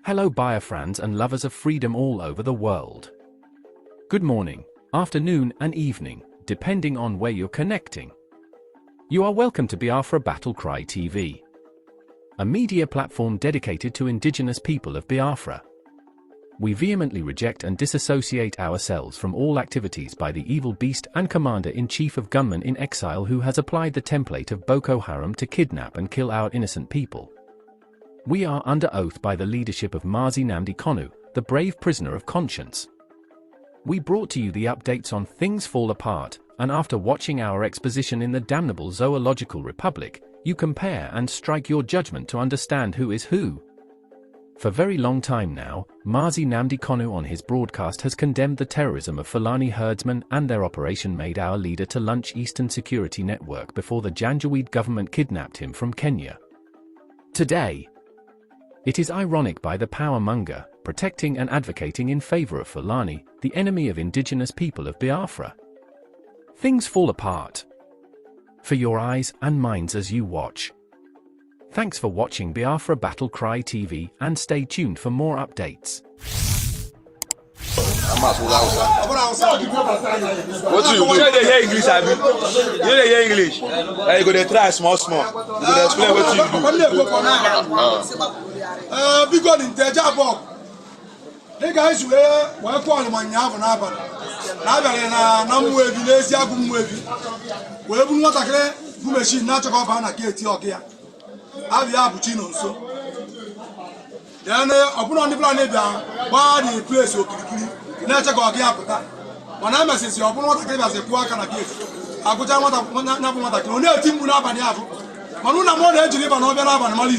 Hello Biafrans and lovers of freedom all over the world. Good morning, afternoon and evening, depending on where you're connecting. You are welcome to Biafra Battle Cry TV, a media platform dedicated to indigenous people of Biafra. We vehemently reject and disassociate ourselves from all activities by the evil beast and commander-in-chief of gunmen in exile who has applied the template of Boko Haram to kidnap and kill our innocent people. We are under oath by the leadership of Mazi Nnamdi Kanu, the brave prisoner of conscience. We brought to you the updates on Things Fall Apart, and after watching our exposition in the damnable Zoological Republic, you compare and strike your judgment to understand who is who. For very long time now, Mazi Nnamdi Kanu on his broadcast has condemned the terrorism of Fulani herdsmen and their operation made our leader to lunch Eastern Security Network before the Janjaweed government kidnapped him from Kenya. Today, it is ironic by the power-monger, protecting and advocating in favor of Fulani, the enemy of indigenous people of Biafra. Things fall apart for your eyes and minds as you watch. Thanks for watching Biafra Battle Cry TV and stay tuned for more updates. What do you do? You don't hear English, Abi? You don't hear English? You go to try small. You go to explain what you do. Big God in Tejabo. The guys were calling my Yavan Aban. Nabana, Namu, Village, Yagum, we have not a clear machine, not to go on a gate. Avia Puccino. So then, upon the planet, body place of Kiki. Nature go again. When I message you, I want to get as a quack and a gift. I could not want to know Tim Munabaniafu. Manuna more than Geneva and Oberab and Mali.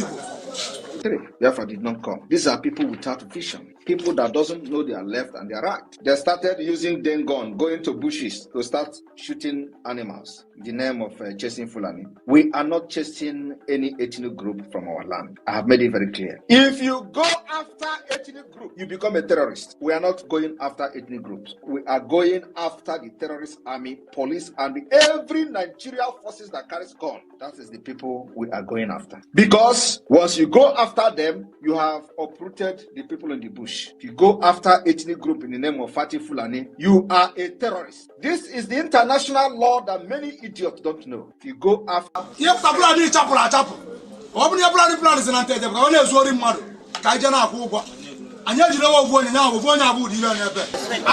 Biafra did not come. These are people without vision, people that doesn't know their left and their right. They started using den gun, going to bushes to start shooting animals in the name of chasing Fulani. We are not chasing any ethnic group from our land. I have made it very clear. If you go after ethnic group, you become a terrorist. We are not going after ethnic groups. We are going after the terrorist army, police, and every Nigerian forces that carries gun. That is the people we are going after. Because once you go after them, you have uprooted the people in the bush. If you go after ethnic group in the name of Fati Fulani, you are a terrorist. This is the international law that many idiots don't know. If you go after... I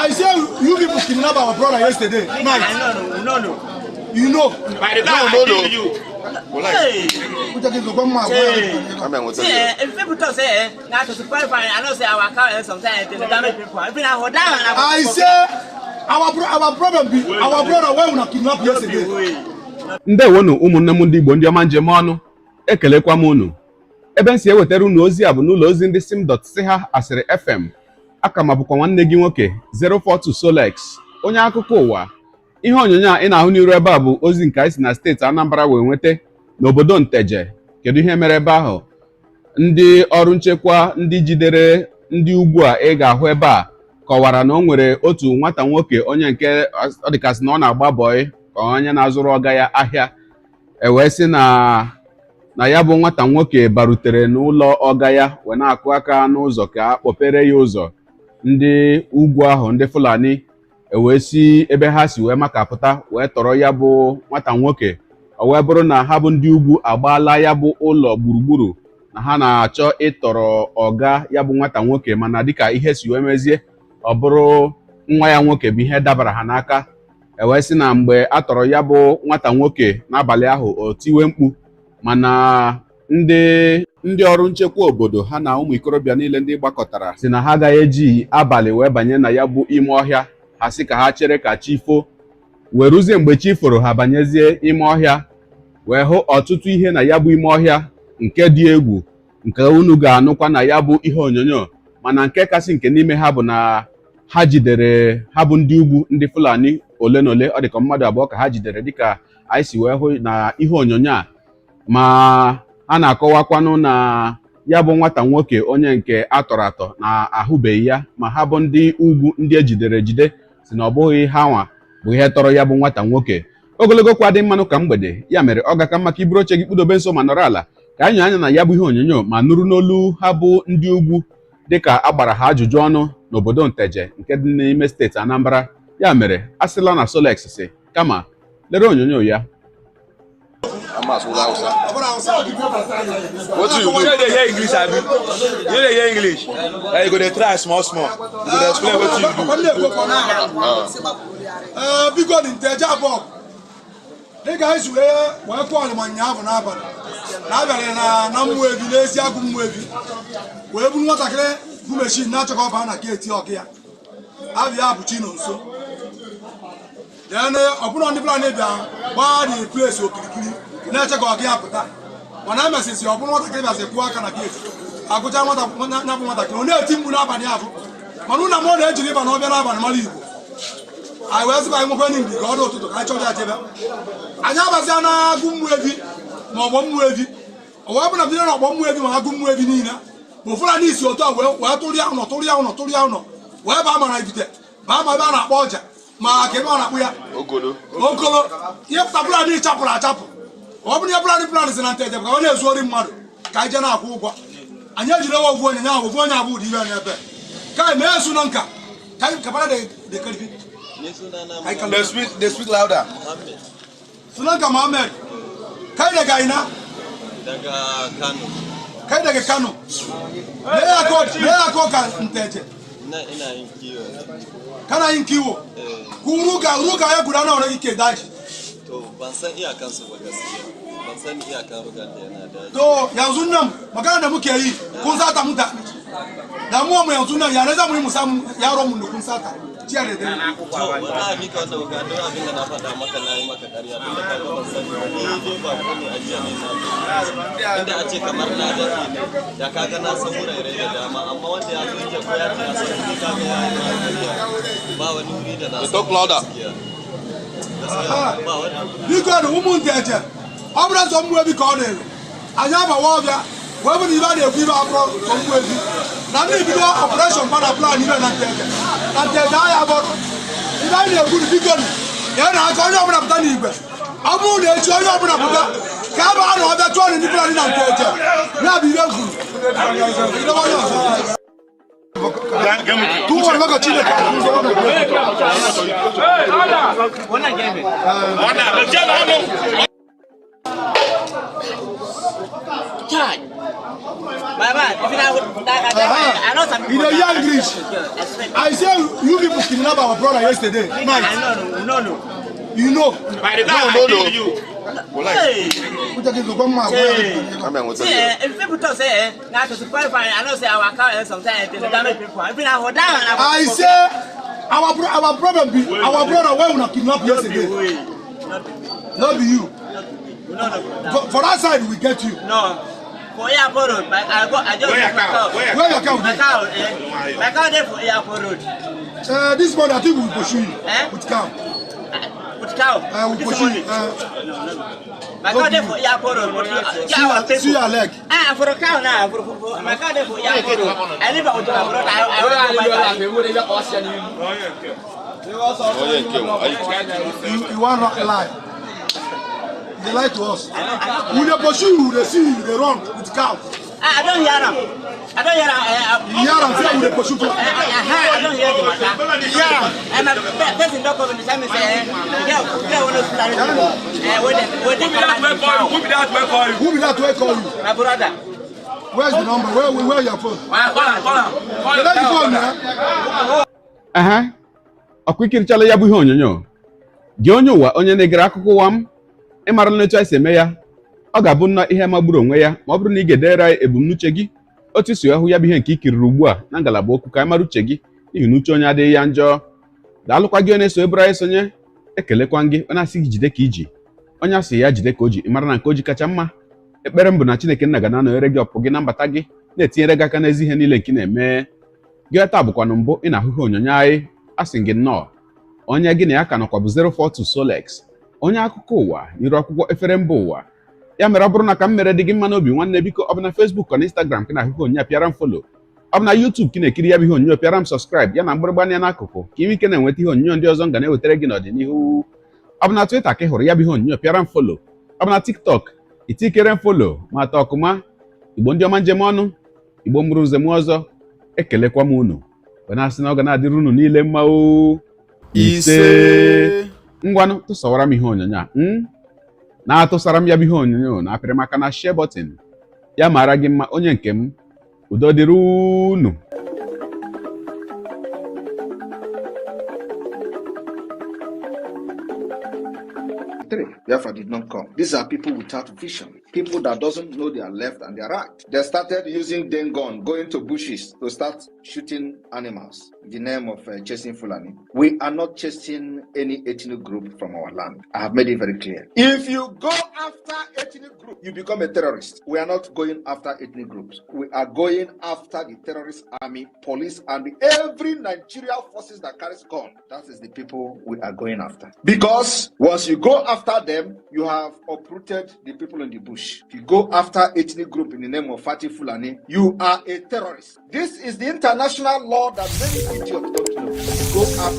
say you people kidnapped our brother yesterday. No. You know. By the time you. Hey, if people talk say not to supply fine, I don't say our car sometimes the damage people. I say our problem be our brother when we kidnap yesterday. Ndewonu ụmụnne m ndị Igbo ndị ọma njem ọnụ ekelekwa m unu ebe nsi ewetara unu ozi a bụ n'ụlọ ozi ndị sim.si ha asịrị FM aka ma bụkwa nwanne gị nwoke 042 Solex onye akụkọ ụwa. Ihe onyonyo a ị na-ahụ n'iru ebe a bụ ozi nke anyị si na steeti Anambra wee nweta n'obodo Nteje. Kedu ihe mere ebe ahụ? Ndị ọrụ nchekwa ndị jidere ndị ugwu a ị ga-ahụ ebe a kọwara na o nwere otu nwata nwoke onye nke ọ dịkasị na ọ na-agba bọị ka onye na-azụrụ ọga ya ahịa wee sị na ya bụ nwata nwoke barutere n'ụlọ ọga ya wee na-akụ aka n'ụzọ ka a kpọpere ya ụzọ. Ndị ugwu ahụ ndị Fulani wee si ebe ha si wee makapụta wee tọrọ ya bụ nwata nwoke. O wee bụrụ na ha bụ ndị ugwu agbaala ya bụ ụlọ gburugburu na ha na-achọ ịtọrọ ọga ya bụ nwata nwoke, mana dịka ihe si wee mezie ọ bụrụ nwa ya nwoke bụ ihe dabara ha n'aka. Wee sị na mgbe a tọrọ ya bụ nwata nwoke n'abalị ahụ o tiwe mkpu, mana ndị ọrụ nchekwa obodo ha na ụmụ ikorobịa niile ndị gbakọtara si na ha agaghị eji abalị wee banye na ya bụ ime ọhịa. Ha sị ka ha chere ka chi fo, wee ruzie mgbe chi foro ha banyezie ime ọhịa wee hụ ọtụtụ ihe na ya bụ ime ọhịa nke dị egwu nke unu ga-anụkwa na ya bụ ihe onyonyo. Mana nke kasị nke n'ime ha bụ na ha jidere ha bụ ndị ugwu ndị Fulani ole na ole, ọ dịka mmadụ abụọ ka ha jidere dịka anyị si wee hụ na ihe onyonyo a. Ma a na-akọwakwanụ na ya bụ nwata nwoke onye nke atọrọ atọ na ahụbeghị ya, ma ha bụ ndị ugwu ndị ejidere ejide si na ọ bụghị ha nwa bụ ihe tọrọ ya bụ nwata nwoke. Ogologo kwa dị mmanụ ka mgbede, ya mere ọ ga-aka maka iburu oche gị kpudobe nso ma nọrọ ala ka anyị anya na ya bụ ihe onyonyo ma nụrụ n'olu ha bụ ndị ugwu dịka a gbara ha ajụjụ ọnụ n'obodo Nteje nke dị n'ime steeti Anambra. Ya mere asịla na Solex si kama lere onyonyo ya. What do you do? You dey hear English, abi? You dey hear English? You go dey try small. You go dey explain what you do. Big God in Nteje above. The guys were calling my nyavu n'abalị. N'abalị na MAIYEGUN'S n'ezi agụ mmụevi. Wee buru nwatakịrị bụ machine na-achọkọ ọba na gate ọkụ ya. Abịa abụchi nọ nso. Then ọbụna ndị plan bịa gbaa the place okirikiri na-eche ka ọkụ ya pụta. Mana emesịsị ọbụna nwatakịrị bịasị kwụọ aka na gate. Agụcha nyabụ nwatakịrị ọ na-eti mkpu n'abalị ahụ. Mana ụna m ọ na-ejiri ịba n'ọbịa n'abalị mara Igbo. Anyị wee sịkwa anyị nwekwe n'Igbo ka ọ dị ụtụtụ ka anyị chọrọ ya jebe. Anyị abazia na agụ mmụevi ma ọgbọ mmụevi. O wee bụ na bido na ọgbọ mmụevi ma agụ mmụevi niile. Ma FULANI isi otu a wee tụrịa ụnọ wee baa mara ibite baa ma ebe a na-akpọ ọja ma ka ebe a na-akpụ ya ogolo ihe pụta FULANI chapụrụ achapụ. Ọ bụ na ihe FULANI si na Nteje ka ọ na-ezu ori mmadụ ka anyị je na-akwụ ụgwọ. Anyị ejiri ewe ovu onye nya ovu onye abụ ụdị ibe n'ebe ka anyị mee esu na nka ka anyị kapara de karibi. They speak louder. Sunanka Mohammed kai daga ina daga Kano. Kai daga Kano. Me ya ko ka Nteje. Ina yin kiwo. Kana yin kiwo? Ku ruga ya guda nawa ne kike daji? To ban san iyakan su ba gaskiya. Ban san iyakan rugan da yana daji. To yanzu nan magana da muke yi kun sata mutane. Damuwa mu yanzu nan ya ne za mu yi mu samu yaron mu da kun sata. Jiya da dare. Wallahi ni ka da ga don abin da na faɗa maka na yi maka ƙarya tun da ka ga ban sani ba. Ni dai ba ko ne ajiya ne na. Inda a ce kamar na da ne da ka ga na san wurare da dama amma wanda ya zo ke ko ya ce ya san ni ka ga ya yi ma ƙarya. Ba wani wuri da na san. Talk louder. Ba wani. Big God ụmụ Nteje. Ọ bụrụ sọ mmụevi ka ọ na-elu. Anyị abawa ọbịa. Wee bụ na ibe a na-ekwu ibe abụrụ sọ mmụevi. Na ndị bido operation para plan ibe na Nteje. Na Nteje ahịa bụrụ. Ibe anyị na-ekwu na Big God ya na-aka onye ọbụla pụta n'igwe. Ọ bụrụ na echi onye ọbụla pụta ka a baa na ọbịa chụọ ndị FULANI na Nteje. Ya bụ ibe kwuru. Tuwo maka Chineke. In a young English, I say you people kidnapped our brother yesterday night. No. You know. By the time I kill you. Hey. If people talk say now to qualify, I know say our car sometimes they damage people. If you are down, I say our problem be our brother why we not kidnap yesterday. Not be you. No. For that side we get you. No. For airport road, I just where your cow? My cow there for airport road. This morning I think we will pursue you with cow. With cow? We will pursue you. My cow there for airport road. See your leg. For a cow now. For my cow there for airport road. I live out of road. You want not lie. They lie to us. When they pursue you, they see you, they run with cow. I don't hear them. You hear them say when they pursue you. I don't hear them. Yeah. And my person don't come in the time and say, who be that way call you? My brother. Where's the number? Where your phone? Call him. Ọkwa ikirichala ya bụ ihe onyonyo. Gị onye ụwa onye na-egere akụkọ ụwa m ịmara n'etu anyị si eme ya ọ ga-abụ nnọọ ihe magburu onwe ya ma ọ bụrụ na ị ga-edere ebumnuche gị otu isi ahụ ya bụ ihe nke ikiriri ugbu a na ngalaba okwu ka anyị mara uche gị n'ihi na uche onye adịghị ya njọ. Daalụkwa gị onye so eburu anyị sonye ekelekwa gị onye asị gị jide ka iji onye asị ya jide ka o ji ịmara na nke o ji kacha mma. Ekpere m bụ na Chineke nna ga na-anọnyere gị ọpụ gị na mbata gị na-etinyere gị aka n'ezi ihe niile nke na-eme gị. Taa bụkwanụ mbụ ị na-ahụ ihe onyonyo anyị asị gị nnọọ onye gị na ya ka nọkwa bụ 042 Solex onye akụkọ ụwa nyere akwụkwọ efere mba ụwa. Ya mere ọ bụrụ na ka m mere dị gị mma n'obi nwanne biko ọ bụ na Facebook ọ na Instagram ka na ahụhụ onyonyo pịara m follow, ọ bụ na YouTube ka na-ekiri ya bụ ihe onyonyo pịara m subscribe ya na mgbịrịgba anya n'akụkụ ka ime ike na-enweta ihe onyonyo ndị ọzọ nga na-ewetara gị n'ọdịnihu. Ọ bụ na Twitter ka ị hụrụ ya bụ ihe onyonyo pịara m follow, ọ bụ na TikTok itikere m follow ma ata ọkụma Igbo ndị ọma njem ọnụ Igbo mụrụ nze m ọzọ ekelekwa m unu wee na-asị na ọ ga na-adịrị unu niile mma o ise ngwanụ tụsawara m ihe onyonyo a na-atụsara m ya bụ ihe onyonyo na apịrị maka na share button ya mara gị mma onye nke m udo dịrị unu. Biafra did not come. These are people without vision, people that doesn't know their left and their right. They started using den gun, going to bushes to start shooting animals in the name of chasing Fulani. We are not chasing any ethnic group from our land. I have made it very clear. If you go after ethnic group, you become a terrorist. We are not going after ethnic groups. We are going after the terrorist army, police, and every Nigerian forces that carries gun. That is the people we are going after. Because once you go after them, you have uprooted the people in the bush. If you go after ethnic group in the name of fighting Fulani, you are a terrorist. This is the international law that many idiots don't know. Go after